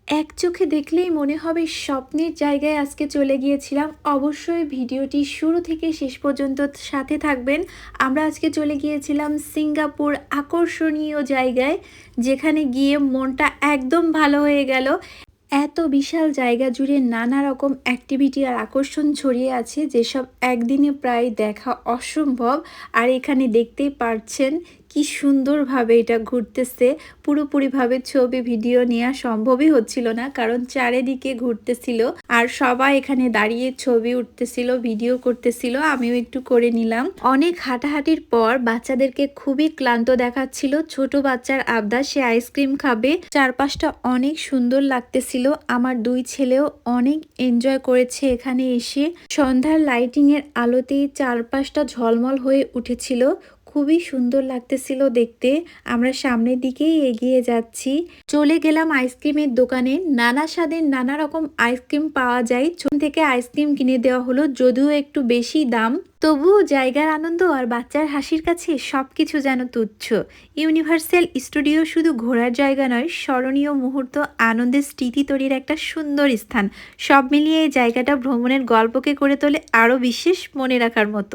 এক চোখে দেখলেই মনে হবে স্বপ্নের জায়গায় আজকে চলে গিয়েছিলাম। অবশ্যই ভিডিওটি শুরু থেকে শেষ পর্যন্ত সাথে থাকবেন। আমরা আজকে চলে গিয়েছিলাম সিঙ্গাপুর, আকর্ষণীয় জায়গায়, যেখানে গিয়ে মনটা একদম ভালো হয়ে গেল। এত বিশাল জায়গা জুড়ে নানা রকম অ্যাক্টিভিটি আর আকর্ষণ ছড়িয়ে আছে, যেসব একদিনে প্রায় দেখা অসম্ভব। আর এখানে দেখতেই পারছেন কি সুন্দরভাবে এটা ঘুরতেছে। পুরোপুরিভাবে ছবি ভিডিও নেওয়া সম্ভবই হচ্ছিল না, কারণ চারিদিকে ঘুরতেছিল আর সবাই এখানে দাঁড়িয়ে ছবি উঠতেছিল, ভিডিও করতেছিল। আমিও একটু করে নিলাম। অনেক হাঁটাহাঁটির পর বাচ্চাদেরকে খুবই ক্লান্ত দেখাচ্ছিল। ছোট বাচ্চার আবদার, সে আইসক্রিম খাবে। চারপাশটা অনেক সুন্দর লাগতেছিল। আমার দুই ছেলেও অনেক এনজয় করেছে এখানে এসে। সন্ধ্যার লাইটিং এর আলোতেই চারপাশটা ঝলমল হয়ে উঠেছিল। খুবই সুন্দর লাগতেছিল দেখতে। আমরা সামনের দিকেই এগিয়ে যাচ্ছি। চলে গেলাম আইসক্রিমের দোকানে। নানা স্বাদের নানা রকম আইসক্রিম পাওয়া যায়। থেকে আইসক্রিম কিনে দেওয়া হলো, যদিও একটু বেশি দাম। তবুও জায়গার আনন্দ আর বাচ্চার হাসির কাছে সবকিছু যেন তুচ্ছ। ইউনিভার্সাল স্টুডিও শুধু ঘোরার জায়গা নয়, স্মরণীয় মুহূর্ত, আনন্দের স্মৃতি তৈরির একটা সুন্দর স্থান। সব মিলিয়ে এই জায়গাটা ভ্রমণের গল্পকে করে তোলে আরও বিশেষ, মনে রাখার মতো।